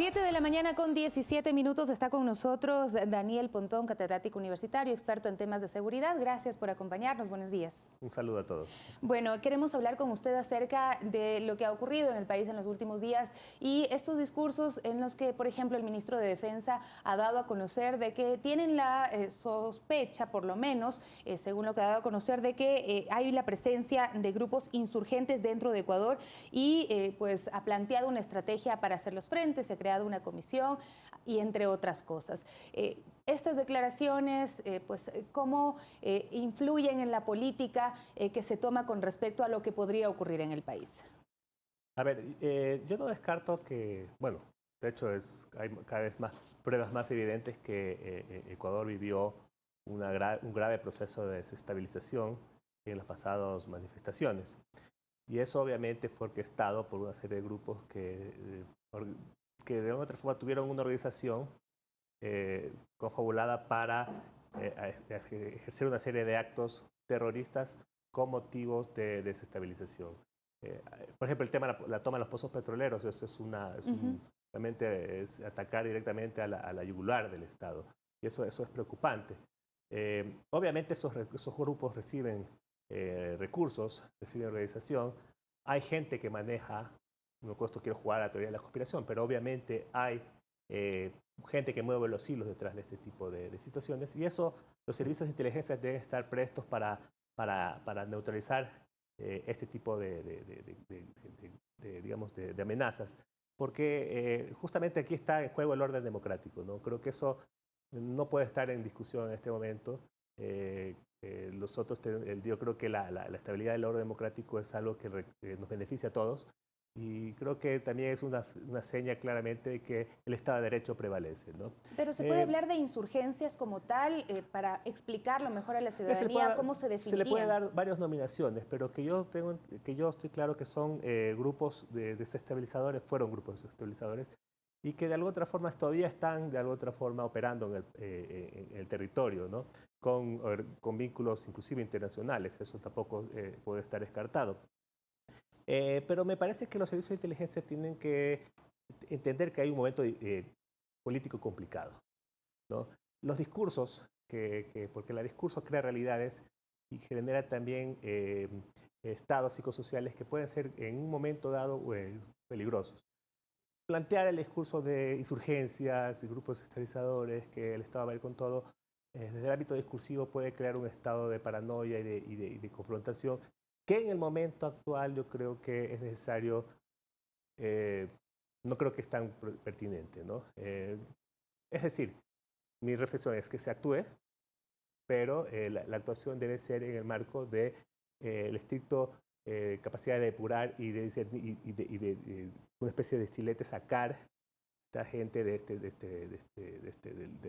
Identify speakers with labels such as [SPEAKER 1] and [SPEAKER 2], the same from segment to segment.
[SPEAKER 1] 7 de la mañana con 17 minutos está con nosotros Daniel Pontón, catedrático universitario, experto en temas de seguridad. Gracias por acompañarnos. Buenos días.
[SPEAKER 2] Un saludo a todos.
[SPEAKER 1] Bueno, queremos hablar con usted acerca de lo que ha ocurrido en el país en los últimos días y estos discursos en los que, por ejemplo, el ministro de Defensa ha dado a conocer de que tienen la sospecha, por lo menos, según lo que ha dado a conocer, de que hay la presencia de grupos insurgentes dentro de Ecuador y pues ha planteado una estrategia para hacerlos frente. Se ha creado una comisión y entre otras cosas. Estas declaraciones, ¿cómo influyen en la política que se toma con respecto a lo que podría ocurrir en el país?
[SPEAKER 2] A ver, yo no descarto que, bueno, de hecho hay cada vez más pruebas más evidentes que Ecuador vivió un grave proceso de desestabilización en las pasadas manifestaciones. Y eso obviamente fue orquestado por una serie de grupos que de alguna otra forma tuvieron una organización confabulada para ejercer una serie de actos terroristas con motivos de desestabilización. Por ejemplo, el tema de la toma de los pozos petroleros, eso realmente es atacar directamente a la yugular del Estado. Y eso es preocupante. Obviamente esos grupos reciben recursos, reciben organización. Hay gente que maneja, no quiero jugar a la teoría de la conspiración, pero obviamente hay gente que mueve los hilos detrás de este tipo de situaciones, y eso los servicios de inteligencia deben estar prestos para neutralizar este tipo de amenazas, porque justamente aquí está en juego el orden democrático, ¿no? Creo que eso no puede estar en discusión en este momento. Yo creo que la estabilidad del orden democrático es algo que nos beneficia a todos. Y creo que también es una seña claramente de que el Estado de Derecho prevalece, ¿no?
[SPEAKER 1] Pero ¿se puede hablar de insurgencias como tal para explicarlo mejor a la ciudadanía? ¿Cómo se definirían?
[SPEAKER 2] Se le puede dar varias nominaciones, pero que yo estoy claro que son grupos de desestabilizadores, fueron grupos desestabilizadores, y que de alguna otra forma todavía están de alguna otra forma operando en el territorio, ¿no? Con vínculos inclusive internacionales. Eso tampoco puede estar descartado. Pero me parece que los servicios de inteligencia tienen que entender que hay un momento político complicado, ¿no? Los discursos, porque el discurso crea realidades y genera también estados psicosociales que pueden ser en un momento dado peligrosos. Plantear el discurso de insurgencias, de grupos estabilizadores, que el Estado va a ir con todo, desde el ámbito discursivo puede crear un estado de paranoia y de confrontación que en el momento actual yo creo que es necesario, no creo que es tan pertinente, ¿no? Es decir, mi reflexión es que se actúe, pero la actuación debe ser en el marco de el estricto capacidad de depurar y de una especie de estilete sacar a esta gente del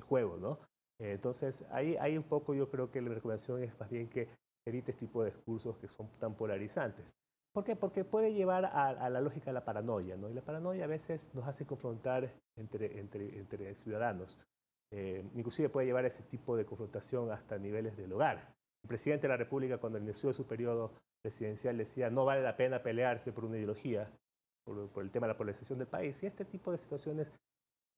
[SPEAKER 2] juego, ¿no? Entonces, ahí un poco yo creo que la recomendación es más bien que evite este tipo de discursos que son tan polarizantes. ¿Por qué? Porque puede llevar a la lógica de la paranoia, ¿no? Y la paranoia a veces nos hace confrontar entre ciudadanos. Inclusive puede llevar a ese tipo de confrontación hasta niveles del hogar. El presidente de la República, cuando inició su periodo presidencial, decía no vale la pena pelearse por una ideología, por el tema de la polarización del país. Y este tipo de situaciones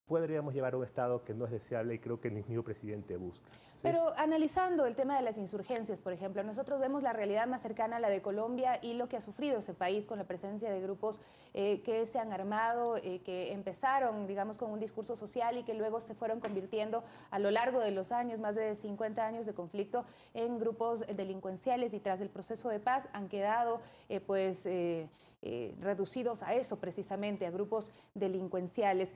[SPEAKER 2] podríamos llevar a un estado que no es deseable y creo que ningún presidente busca, ¿sí?
[SPEAKER 1] Pero analizando el tema de las insurgencias, por ejemplo, nosotros vemos la realidad más cercana a la de Colombia y lo que ha sufrido ese país con la presencia de grupos que se han armado, que empezaron, digamos, con un discurso social y que luego se fueron convirtiendo a lo largo de los años, más de 50 años de conflicto, en grupos delincuenciales, y tras el proceso de paz han quedado, reducidos a eso precisamente, a grupos delincuenciales.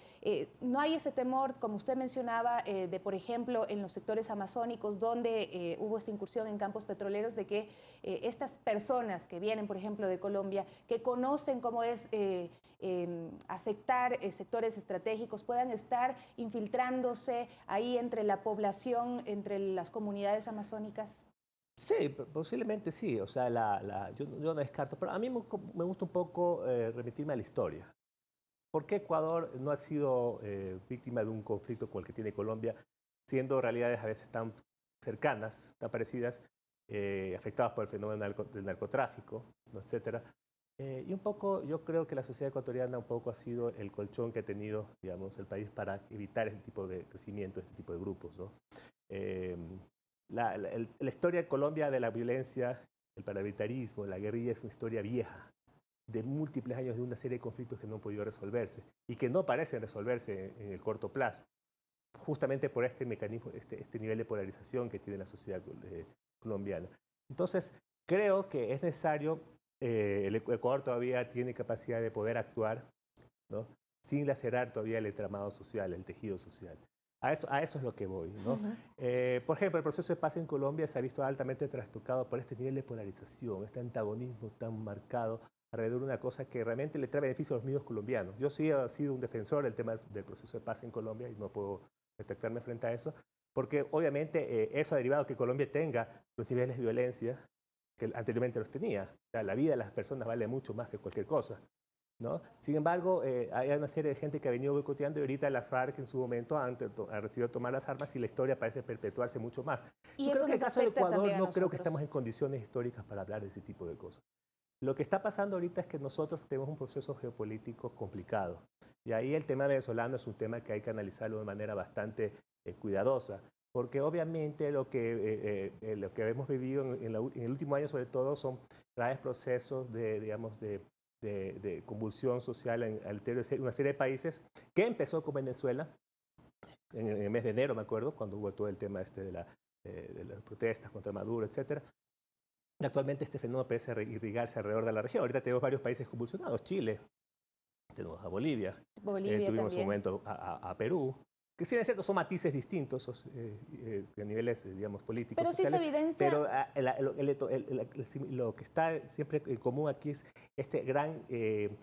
[SPEAKER 1] No hay ese temor, como usted mencionaba, de, por ejemplo, en los sectores amazónicos donde hubo esta incursión en campos petroleros, de que estas personas que vienen, por ejemplo, de Colombia, que conocen cómo es afectar sectores estratégicos, puedan estar infiltrándose ahí entre la población, entre las comunidades amazónicas?
[SPEAKER 2] Sí, posiblemente sí. O sea, yo no descarto, pero a mí me gusta un poco remitirme a la historia. ¿Por qué Ecuador no ha sido víctima de un conflicto como el que tiene Colombia, siendo realidades a veces tan cercanas, tan parecidas, afectadas por el fenómeno del narcotráfico, ¿no? Etcétera? Y un poco, yo creo que la sociedad ecuatoriana un poco ha sido el colchón que ha tenido, digamos, el país para evitar este tipo de crecimiento, este tipo de grupos, ¿no? Eh, la historia de Colombia de la violencia, el paramilitarismo, la guerrilla es una historia vieja, de múltiples años de una serie de conflictos que no han podido resolverse y que no parecen resolverse en el corto plazo, justamente por este mecanismo, este nivel de polarización que tiene la sociedad colombiana. Entonces, creo que es necesario, el Ecuador todavía tiene capacidad de poder actuar, ¿no? Sin lacerar todavía el entramado social, el tejido social. A eso es lo que voy, ¿no? Por ejemplo, el proceso de paz en Colombia se ha visto altamente trastocado por este nivel de polarización, este antagonismo tan marcado alrededor de una cosa que realmente le trae beneficio a los mismos colombianos. Yo sí he sido un defensor del tema del proceso de paz en Colombia y no puedo detectarme frente a eso, porque obviamente eso ha derivado que Colombia tenga los niveles de violencia que anteriormente los tenía. O sea, la vida de las personas vale mucho más que cualquier cosa, ¿no? Sin embargo, hay una serie de gente que ha venido boicoteando y ahorita las FARC en su momento han recibido tomar las armas y la historia parece perpetuarse mucho más.
[SPEAKER 1] Y
[SPEAKER 2] Yo
[SPEAKER 1] eso
[SPEAKER 2] creo que en el
[SPEAKER 1] nos
[SPEAKER 2] caso del
[SPEAKER 1] afecta
[SPEAKER 2] Ecuador
[SPEAKER 1] también a
[SPEAKER 2] no creo que
[SPEAKER 1] nosotros.
[SPEAKER 2] estamos en condiciones históricas para hablar de ese tipo de cosas. Lo que está pasando ahorita es que nosotros tenemos un proceso geopolítico complicado. Y ahí el tema venezolano es un tema que hay que analizarlo de manera bastante cuidadosa. Porque obviamente lo que hemos vivido en el último año sobre todo son graves procesos digamos, de convulsión social en una serie de países que empezó con Venezuela en el mes de enero, me acuerdo, cuando hubo todo el tema de las protestas contra Maduro, etcétera. Y actualmente este fenómeno parece irrigarse alrededor de la región. Ahorita tenemos varios países convulsionados, Chile, tenemos a Bolivia,
[SPEAKER 1] Bolivia
[SPEAKER 2] tuvimos un
[SPEAKER 1] también.
[SPEAKER 2] momento a Perú, que sí, es cierto, son matices distintos a niveles, digamos, políticos,
[SPEAKER 1] Pero sí se
[SPEAKER 2] sociales,
[SPEAKER 1] evidencia.
[SPEAKER 2] pero lo que está siempre en común aquí es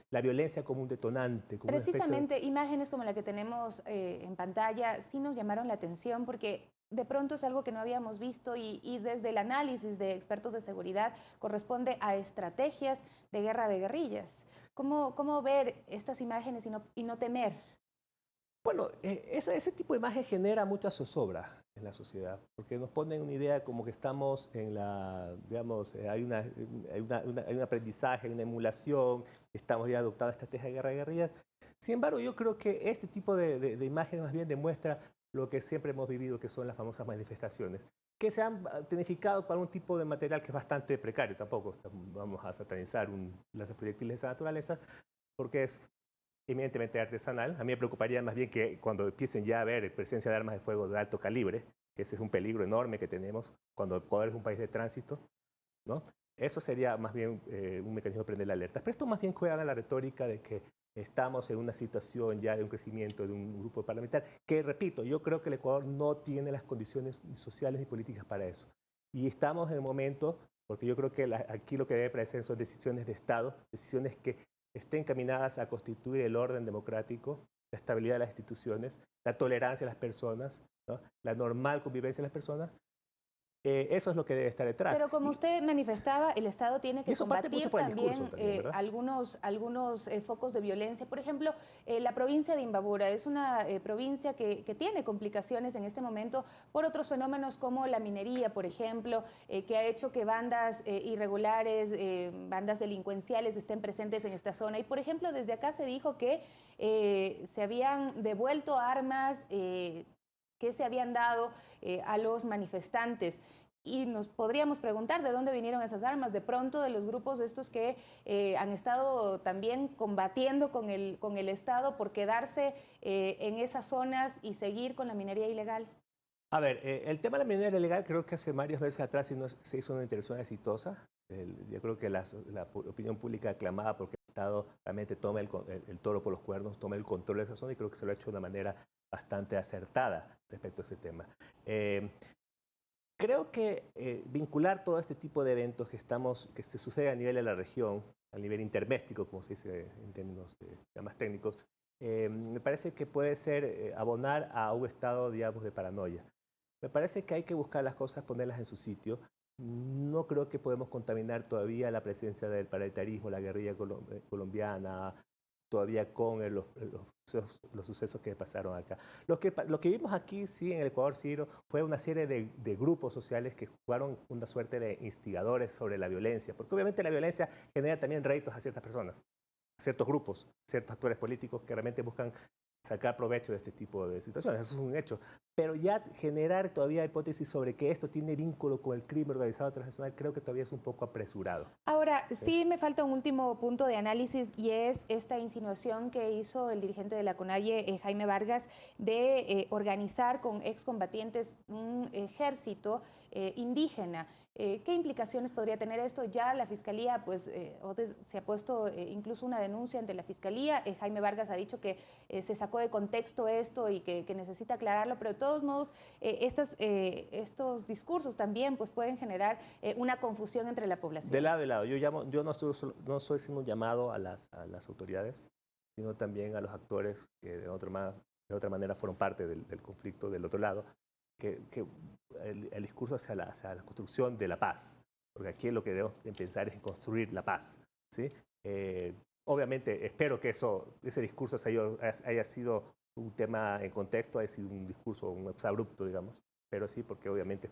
[SPEAKER 2] la violencia como un detonante, como una especie de...
[SPEAKER 1] Precisamente imágenes como la que tenemos en pantalla sí nos llamaron la atención porque de pronto es algo que no habíamos visto y desde el análisis de expertos de seguridad corresponde a estrategias de guerra de guerrillas. ¿Cómo ver estas imágenes y no temer?
[SPEAKER 2] Bueno, ese tipo de imagen genera mucha zozobra en la sociedad, porque nos ponen una idea como que estamos en digamos, hay un aprendizaje, una emulación, estamos ya adoptando estrategias de guerra de guerrillas. Sin embargo, yo creo que este tipo de imágenes más bien demuestra lo que siempre hemos vivido, que son las famosas manifestaciones, que se han tecnificado con algún tipo de material que es bastante precario, tampoco vamos a satanizar las proyectiles de esa naturaleza, porque es eminentemente artesanal. A mí me preocuparía más bien que cuando empiecen ya a haber presencia de armas de fuego de alto calibre, que ese es un peligro enorme que tenemos cuando Ecuador es un país de tránsito, ¿no? Eso sería más bien un mecanismo de prender la alerta. Pero esto más bien juega en la retórica de que estamos en una situación ya de un crecimiento de un grupo parlamentar, que repito, yo creo que el Ecuador no tiene las condiciones ni sociales ni políticas para eso. Y estamos en el momento, porque yo creo que aquí lo que debe prevalecer son decisiones de Estado, decisiones que estén encaminadas a constituir el orden democrático, la estabilidad de las instituciones, la tolerancia de las personas, ¿no? La normal convivencia de las personas. Eso es lo que debe estar detrás.
[SPEAKER 1] Pero como usted manifestaba, el Estado tiene
[SPEAKER 2] Y
[SPEAKER 1] que
[SPEAKER 2] eso parte mucho
[SPEAKER 1] combatir
[SPEAKER 2] por el discurso
[SPEAKER 1] también
[SPEAKER 2] también, ¿verdad?
[SPEAKER 1] algunos focos de violencia. Por ejemplo, la provincia de Imbabura es una provincia que tiene complicaciones en este momento por otros fenómenos como la minería, por ejemplo, que ha hecho que bandas irregulares, bandas delincuenciales estén presentes en esta zona. Y, por ejemplo, desde acá se dijo que se habían devuelto armas que se habían dado a los manifestantes. Y nos podríamos preguntar de dónde vinieron esas armas, de pronto de los grupos estos que han estado también combatiendo con el Estado por quedarse en esas zonas y seguir con la minería ilegal.
[SPEAKER 2] A ver, el tema de la minería ilegal creo que hace varios meses atrás se hizo una intervención exitosa. Yo creo que la opinión pública aclamaba porque el Estado realmente toma el toro por los cuernos, toma el control de esa zona y creo que se lo ha hecho de una manera bastante acertada respecto a ese tema. Creo que vincular todo este tipo de eventos que se sucede a nivel de la región, a nivel interméstico, como se dice en términos más técnicos, me parece que puede ser abonar a un estado, digamos, de paranoia. Me parece que hay que buscar las cosas, ponerlas en su sitio. No creo que podemos contaminar todavía la presencia del paramilitarismo, la guerrilla colombiana, todavía con los sucesos que pasaron acá. Lo que vimos aquí, sí, en el Ecuador, Ciro, fue una serie de grupos sociales que jugaron una suerte de instigadores sobre la violencia, porque obviamente la violencia genera también réditos a ciertas personas, a ciertos grupos, ciertos actores políticos que realmente buscan sacar provecho de este tipo de situaciones. Eso es un hecho. Pero ya generar todavía hipótesis sobre que esto tiene vínculo con el crimen organizado transnacional, creo que todavía es un poco apresurado.
[SPEAKER 1] Ahora, sí me falta un último punto de análisis y es esta insinuación que hizo el dirigente de la CONAIE, Jaime Vargas, de organizar con excombatientes un ejército indígena. ¿Qué implicaciones podría tener esto? Ya la Fiscalía, pues, se ha puesto incluso una denuncia ante la Fiscalía. Jaime Vargas ha dicho que se sacó de contexto esto y que necesita aclararlo, pero de todos modos, estos discursos también pues, pueden generar una confusión entre la población.
[SPEAKER 2] De lado y lado. Yo no estoy haciendo un llamado a las autoridades, sino también a los actores que de otra manera fueron parte del conflicto del otro lado, que el discurso hacia la construcción de la paz, porque aquí lo que debemos pensar es en construir la paz, ¿sí? Obviamente, espero que ese discurso haya sido un tema en contexto, haya sido un discurso abrupto, digamos, pero sí, porque obviamente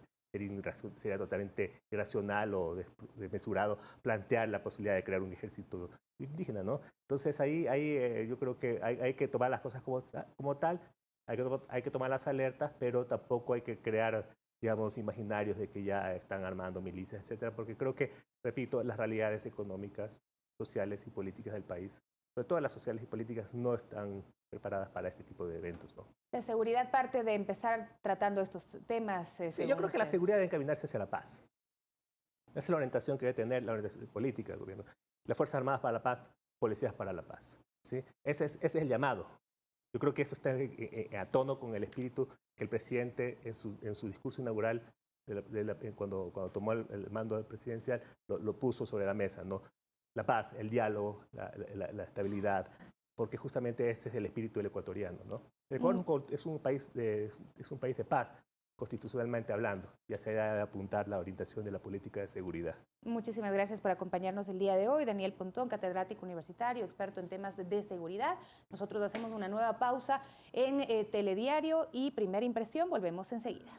[SPEAKER 2] sería totalmente irracional o desmesurado plantear la posibilidad de crear un ejército indígena, ¿no? Entonces ahí yo creo que hay que tomar las cosas como tal, hay que tomar las alertas, pero tampoco hay que crear, digamos, imaginarios de que ya están armando milicias, etcétera, porque creo que, repito, las realidades económicas, sociales y políticas del país, sobre todo las sociales y políticas, no están preparadas para este tipo de eventos, ¿no?
[SPEAKER 1] La seguridad parte de empezar tratando estos temas.
[SPEAKER 2] Sí, yo creo que la seguridad debe encaminarse hacia la paz. Esa es la orientación que debe tener la orientación política del gobierno. Las Fuerzas Armadas para la paz, policías para la paz, ¿sí? Ese es el llamado. Yo creo que eso está a tono con el espíritu que el presidente en su discurso inaugural, cuando tomó el mando presidencial, lo puso sobre la mesa, ¿no? La paz, el diálogo, la estabilidad, porque justamente ese es el espíritu del ecuatoriano, ¿no? El Ecuador es un país de paz, constitucionalmente hablando, ya se debe apuntar la orientación de la política de seguridad.
[SPEAKER 1] Muchísimas gracias por acompañarnos el día de hoy. Daniel Pontón, catedrático universitario, experto en temas de seguridad. Nosotros hacemos una nueva pausa en Telediario y Primera Impresión. Volvemos enseguida.